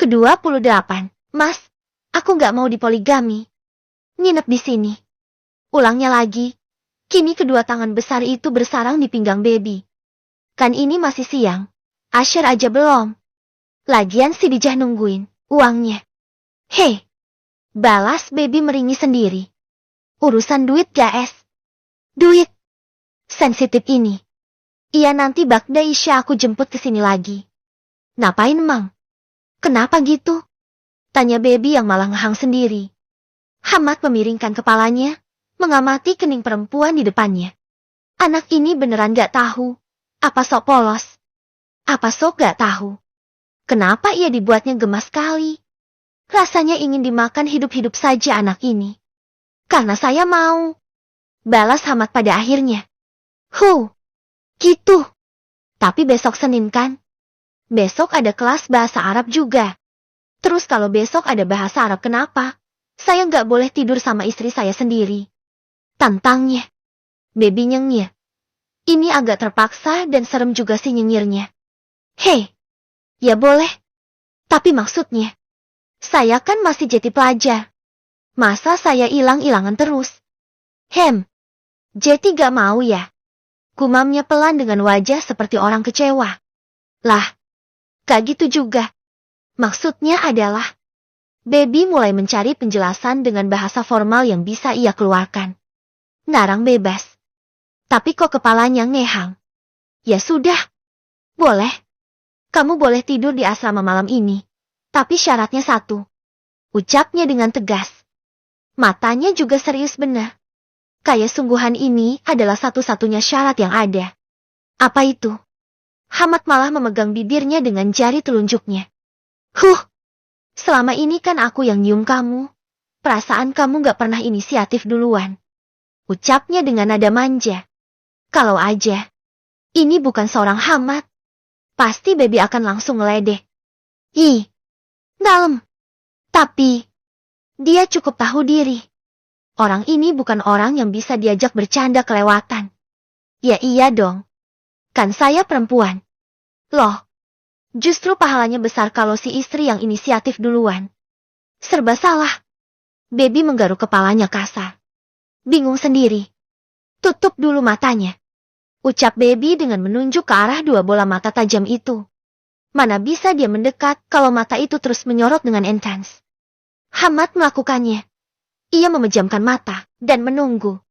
Ke-28, Mas, aku nggak mau dipoligami. Nginep di sini. Ulangnya lagi. Kini kedua tangan besar itu bersarang di pinggang baby. Kan ini masih siang. Asher aja belum. Lagian si Dijah nungguin uangnya. Hei, balas baby meringis sendiri. Urusan duit guys. Duit. Sensitif ini. Iya nanti Bagda Isya aku jemput ke sini lagi. Ngapain Mang? Kenapa gitu? Tanya baby yang malah ngehang sendiri. Hamad memiringkan kepalanya, mengamati kening perempuan di depannya. Anak ini beneran gak tahu. Apa sok polos? Apa sok gak tahu? Kenapa ia dibuatnya gemas sekali? Rasanya ingin dimakan hidup-hidup saja anak ini. Karena saya mau. Balas Hamad pada akhirnya. Gitu. Tapi besok Senin kan? Besok ada kelas bahasa Arab juga. Terus kalau besok ada bahasa Arab kenapa? Saya nggak boleh tidur sama istri saya sendiri. Tantangnya. Baby nyengir. Ini agak terpaksa dan serem juga sih nyengirnya. Hei. Ya boleh. Tapi maksudnya. Saya kan masih jadi pelajar. Masa saya hilang-hilangan terus? Jeti gak mau ya? Gumamnya pelan dengan wajah seperti orang kecewa. Lah. Gak gitu juga. Maksudnya adalah. Baby mulai mencari penjelasan dengan bahasa formal yang bisa ia keluarkan. Ngarang bebas. Tapi kok kepalanya ngehang. Ya sudah. Boleh. Kamu boleh tidur di asrama malam ini. Tapi syaratnya satu. Ucapnya dengan tegas. Matanya juga serius benar. Kayak sungguhan ini adalah satu-satunya syarat yang ada. Apa itu? Hamad malah memegang bibirnya dengan jari telunjuknya. Selama ini kan aku yang nyium kamu. Perasaan kamu gak pernah inisiatif duluan. Ucapnya dengan nada manja. Kalau aja. Ini bukan seorang Hamad. Pasti baby akan langsung ngeledek. Dalam. Tapi. Dia cukup tahu diri. Orang ini bukan orang yang bisa diajak bercanda kelewatan. Ya iya dong. Kan saya perempuan. Loh. Justru pahalanya besar kalau si istri yang inisiatif duluan. Serba salah. Baby menggaruk kepalanya kasar. Bingung sendiri. Tutup dulu matanya. Ucap baby dengan menunjuk ke arah dua bola mata tajam itu. Mana bisa dia mendekat kalau mata itu terus menyorot dengan intens. Hamad melakukannya. Ia memejamkan mata dan menunggu.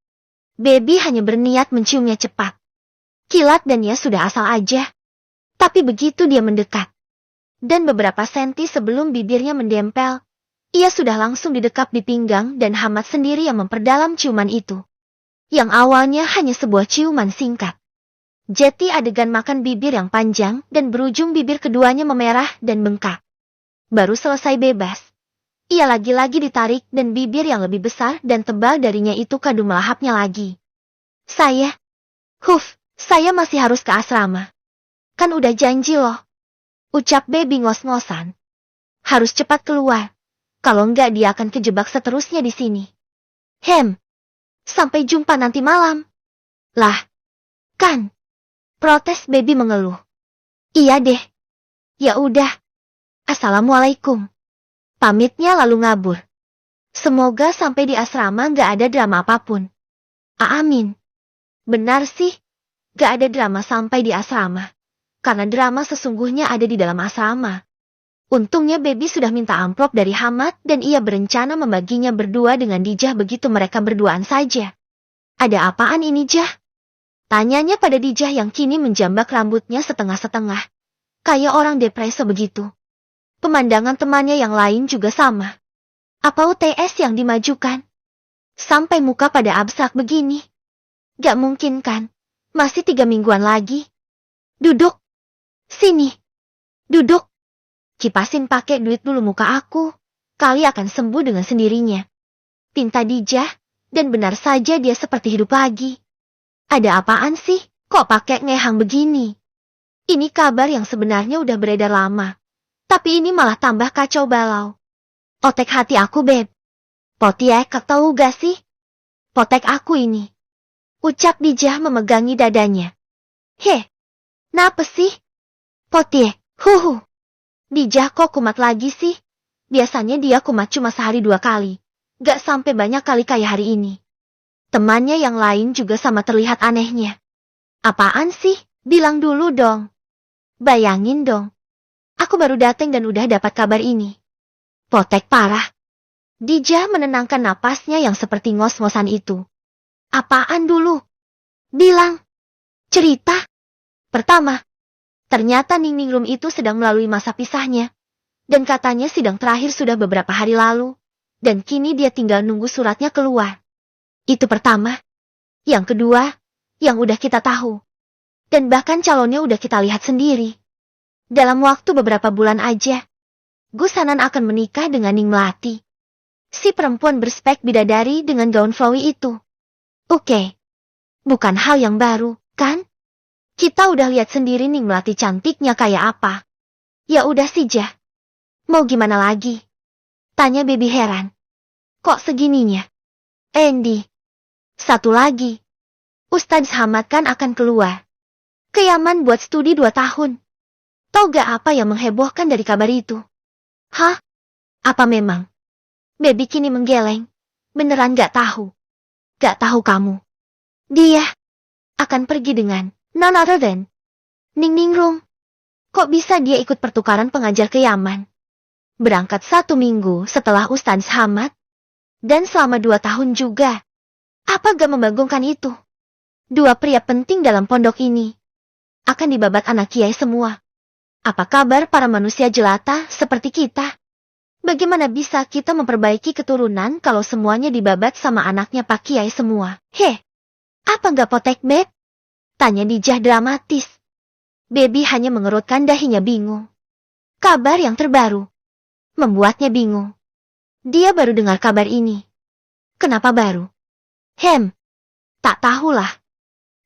Baby hanya berniat menciumnya cepat. Kilat dan ia sudah asal aja. Tapi begitu dia mendekat. Dan beberapa senti sebelum bibirnya mendempel, ia sudah langsung didekap di pinggang dan Hamad sendiri yang memperdalam ciuman itu. Yang awalnya hanya sebuah ciuman singkat. Jeti adegan makan bibir yang panjang dan berujung bibir keduanya memerah dan bengkak. Baru selesai bebas. Ia lagi-lagi ditarik dan bibir yang lebih besar dan tebal darinya itu kadu melahapnya lagi. Saya masih harus ke asrama. Kan udah janji loh. Ucap baby ngos-ngosan. Harus cepat keluar. Kalau enggak dia akan kejebak seterusnya di sini. Sampai jumpa nanti malam. Lah. Kan. Protes baby mengeluh. Iya deh. Ya udah. Assalamualaikum. Pamitnya lalu ngabur. Semoga sampai di asrama gak ada drama apapun. Amin. Benar sih. Gak ada drama sampai di asrama. Karena drama sesungguhnya ada di dalam asrama. Untungnya baby sudah minta amplop dari Hamad dan ia berencana membaginya berdua dengan Dijah begitu mereka berduaan saja. Ada apaan ini Jah? Tanyanya pada Dijah yang kini menjambak rambutnya setengah-setengah. Kayak orang depresi begitu. Pemandangan temannya yang lain juga sama. Apa UTS yang dimajukan? Sampai muka pada abstrak begini. Gak mungkin kan? Masih 3 mingguan lagi. Duduk. Sini. Duduk. Kipasin pakai duit dulu muka aku. Kali akan sembuh dengan sendirinya. Pinta Dijah, dan benar saja dia seperti hidup lagi. Ada apaan sih? Kok pakai ngehang begini? Ini kabar yang sebenarnya udah beredar lama. Tapi ini malah tambah kacau balau. Otek hati aku, Beb. Potiek, tahu gak sih? Potek aku ini. Ucap Dijah memegangi dadanya. Napa sih? Potiek, Dijah kok kumat lagi sih? Biasanya dia kumat cuma sehari 2 kali. Gak sampai banyak kali kayak hari ini. Temannya yang lain juga sama terlihat anehnya. Apaan sih? Bilang dulu dong. Bayangin dong. Aku baru datang dan udah dapat kabar ini. Potek parah. Dijah menenangkan napasnya yang seperti ngos-ngosan itu. Apaan dulu? Bilang. Cerita. Pertama. Ternyata Ningningrum itu sedang melalui masa pisahnya. Dan katanya sidang terakhir sudah beberapa hari lalu. Dan kini dia tinggal nunggu suratnya keluar. Itu pertama. Yang kedua, yang udah kita tahu. Dan bahkan calonnya udah kita lihat sendiri. Dalam waktu beberapa bulan aja, Gus Hanan akan menikah dengan Ning Melati. Si perempuan berspek bidadari dengan gaun flowy itu. Oke. Bukan hal yang baru, kan? Kita udah lihat sendiri Ning Melati cantiknya kayak apa. Ya udah sih, Jah. Mau gimana lagi? Tanya Baby heran. Kok segininya? Andy. Satu lagi. Ustadz Hamad kan akan keluar. Ke Yaman buat studi 2 tahun. Tahu gak apa yang menghebohkan dari kabar itu? Hah? Apa memang? Baby kini menggeleng. Beneran gak tahu? Gak tahu kamu. Dia akan pergi dengan none other than Ningningrum. Kok bisa dia ikut pertukaran pengajar ke Yaman? Berangkat 1 minggu setelah Ustadz Hamad. Dan selama 2 tahun juga. Apa gak membagongkan itu? 2 pria penting dalam pondok ini akan dibabat anak kiai semua. Apa kabar para manusia jelata seperti kita? Bagaimana bisa kita memperbaiki keturunan kalau semuanya dibabat sama anaknya Pak Kiai semua? Heh, apa gak potek, Beb? Tanya Dijah dramatis. Baby hanya mengerutkan dahinya bingung. Kabar yang terbaru membuatnya bingung. Dia baru dengar kabar ini. Kenapa baru? Tak tahulah.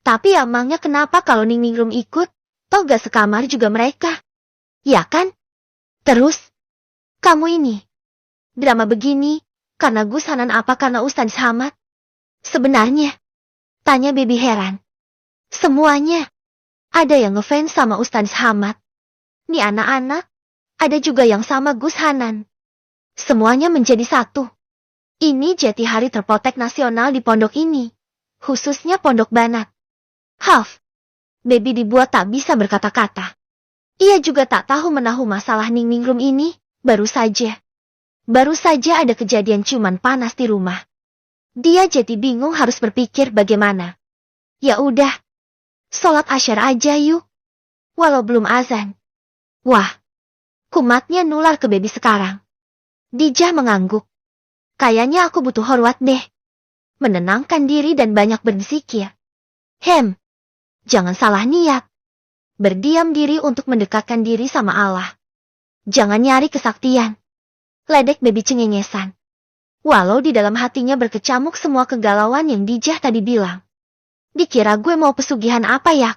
Tapi emangnya kenapa kalau Ningningrum ikut? Toh gak sekamar juga mereka? Ya kan? Terus? Kamu ini drama begini karena Gus Hanan apa karena Ustadz Hamad? Sebenarnya? Tanya Baby heran. Semuanya. Ada yang ngefans sama Ustadz Hamad. Nih anak-anak, ada juga yang sama Gus Hanan. Semuanya menjadi satu. Ini jadi hari terpotek nasional di pondok ini. Khususnya pondok Banat. Half. Baby dibuat tak bisa berkata-kata. Ia juga tak tahu menahu masalah Ningningrum ini, baru saja ada kejadian ciuman panas di rumah. Dia jadi bingung harus berpikir bagaimana. Ya udah, sholat asyar aja yuk. Walau belum azan. Wah, kumatnya nular ke Baby sekarang. Dijah mengangguk. Kayaknya aku butuh horwat deh. Menenangkan diri dan banyak berzikir. Jangan salah niat. Berdiam diri untuk mendekatkan diri sama Allah. Jangan nyari kesaktian. Ledek Baby cengengesan. Walau di dalam hatinya berkecamuk semua kegalauan yang Dijah tadi bilang. Dikira gue mau pesugihan apa ya?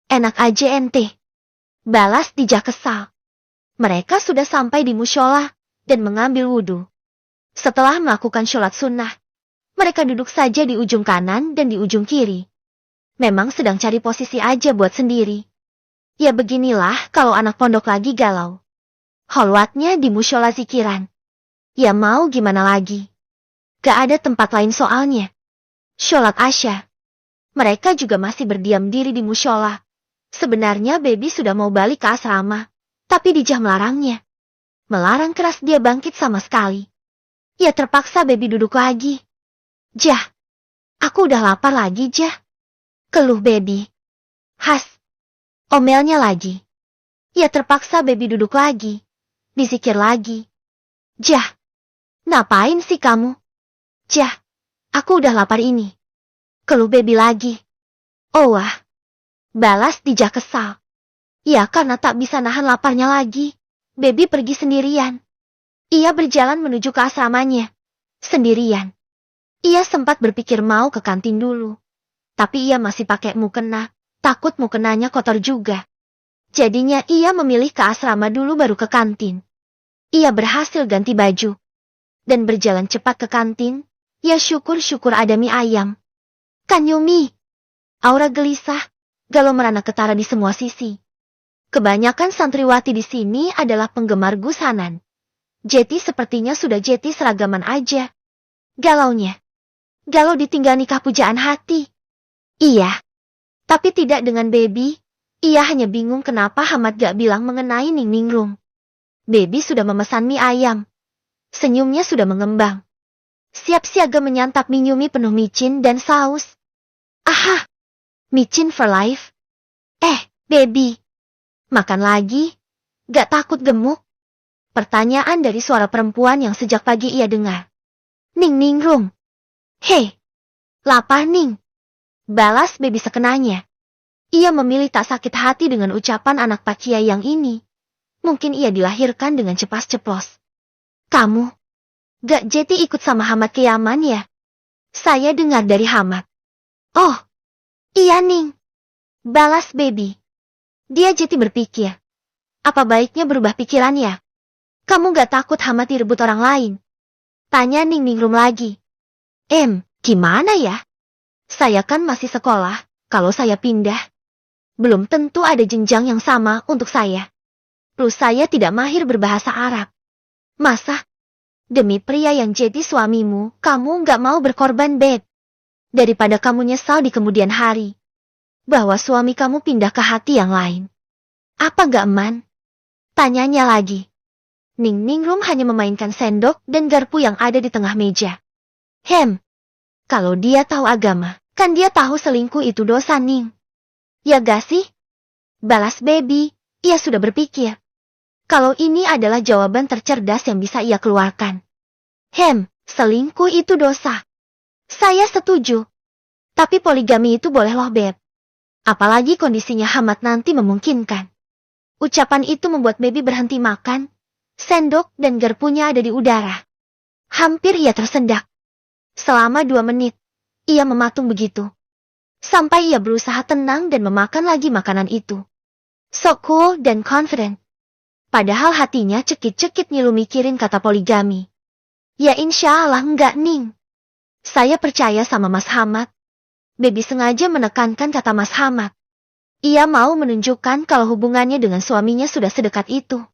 Enak aja ente. Balas Dijah kesal. Mereka sudah sampai di musyola dan mengambil wudhu. Setelah melakukan sholat sunnah, mereka duduk saja di ujung kanan dan di ujung kiri. Memang sedang cari posisi aja buat sendiri. Ya beginilah kalau anak pondok lagi galau. Holwatnya di musyola zikiran. Ya mau gimana lagi? Gak ada tempat lain soalnya. Sholat Asya. Mereka juga masih berdiam diri di musyola. Sebenarnya Baby sudah mau balik ke asrama, tapi Dijah melarangnya. Melarang keras dia bangkit sama sekali. Ya terpaksa Baby duduk lagi. Jah, aku udah lapar lagi, Jah. Keluh Baby. Has. Omelnya lagi. Ya terpaksa Baby duduk lagi. Dizikir lagi. Jah. Ngapain sih kamu? Jah. Aku udah lapar ini. Keluh Baby lagi. Oh wah. Balas Dijah kesal. Ya karena tak bisa nahan laparnya lagi. Baby pergi sendirian. Ia berjalan menuju ke asramanya. Sendirian. Ia sempat berpikir mau ke kantin dulu. Tapi ia masih pakai mukena. Takut mukenanya kotor juga. Jadinya ia memilih ke asrama dulu baru ke kantin. Ia berhasil ganti baju. Dan berjalan cepat ke kantin. Ya syukur-syukur ada mie ayam. Kan Yumi. Aura gelisah. Galau merana ketara di semua sisi. Kebanyakan santriwati di sini adalah penggemar Gusanan. Jeti sepertinya sudah Jeti seragaman aja. Galaunya. Galau ditinggal nikah pujaan hati. Iya. Tapi tidak dengan Baby. Ia hanya bingung kenapa Hamad gak bilang mengenai Ning Ningrum. Baby sudah memesan mie ayam. Senyumnya sudah mengembang. Siap siaga menyantap mie Yumi penuh micin dan saus. Aha! Micin for life. Baby. Makan lagi? Gak takut gemuk? Pertanyaan dari suara perempuan yang sejak pagi ia dengar. Ning Ningrum. Hei! Lapar Ning. Balas Baby sekenanya. Ia memilih tak sakit hati dengan ucapan anak Pak Kiai yang ini. Mungkin ia dilahirkan dengan ceplas-ceplos. Kamu? Gak Jeti ikut sama Hamad ke Yaman ya? Saya dengar dari Hamad. Oh, iya Ning. Balas Baby. Dia Jeti berpikir. Apa baiknya berubah pikiran ya? Kamu gak takut Hamad direbut orang lain? Tanya Ning Ningrum lagi. Gimana ya? Saya kan masih sekolah, kalau saya pindah. Belum tentu ada jenjang yang sama untuk saya. Plus saya tidak mahir berbahasa Arab. Masa? Demi pria yang jadi suamimu, kamu gak mau berkorban, Beb? Daripada kamu nyesal di kemudian hari. Bahwa suami kamu pindah ke hati yang lain. Apa gak aman? Tanyanya lagi. Ning Ningrum hanya memainkan sendok dan garpu yang ada di tengah meja. Kalau dia tahu agama, kan dia tahu selingkuh itu dosa Ning. Ya gak sih? Balas Baby, ia sudah berpikir. Kalau ini adalah jawaban tercerdas yang bisa ia keluarkan. Selingkuh itu dosa. Saya setuju. Tapi poligami itu boleh loh Beb. Apalagi kondisinya Hamad nanti memungkinkan. Ucapan itu membuat Baby berhenti makan. Sendok dan garpunya ada di udara. Hampir ia tersendak. Selama 2 menit, ia mematung begitu. Sampai ia berusaha tenang dan memakan lagi makanan itu. So cool dan confident. Padahal hatinya cekit-cekit ngilu mikirin kata poligami. Ya insya Allah enggak Ning. Saya percaya sama Mas Hamad. Baby sengaja menekankan kata Mas Hamad. Ia mau menunjukkan kalau hubungannya dengan suaminya sudah sedekat itu.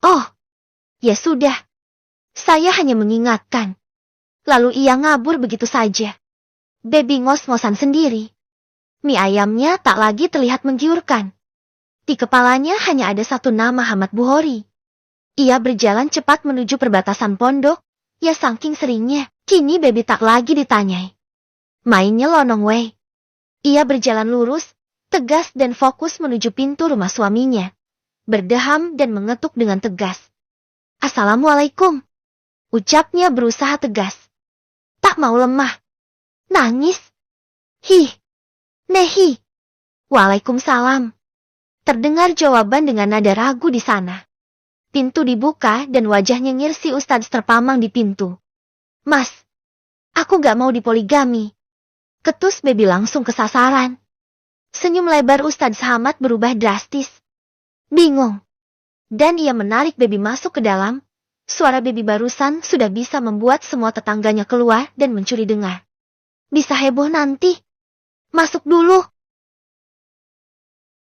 Oh, ya sudah. Saya hanya mengingatkan. Lalu ia ngabur begitu saja. Baby ngos-ngosan sendiri. Mie ayamnya tak lagi terlihat menggiurkan. Di kepalanya hanya ada satu nama Hamad Buhori. Ia berjalan cepat menuju perbatasan pondok. Ya saking seringnya, kini Baby tak lagi ditanyai. Mainnya lonong weh. Ia berjalan lurus, tegas dan fokus menuju pintu rumah suaminya. Berdeham dan mengetuk dengan tegas. Assalamualaikum. Ucapnya berusaha tegas. Tak mau lemah. Nangis. Nehi. Waalaikumsalam. Terdengar jawaban dengan nada ragu di sana. Pintu dibuka dan wajahnya ngirsi Ustadz terpamang di pintu. Mas, aku gak mau dipoligami. Ketus Baby langsung ke sasaran. Senyum lebar Ustadz Hamad berubah drastis. Bingung. Dan ia menarik Baby masuk ke dalam. Suara Baby barusan sudah bisa membuat semua tetangganya keluar dan mencuri dengar. Bisa heboh nanti. Masuk dulu.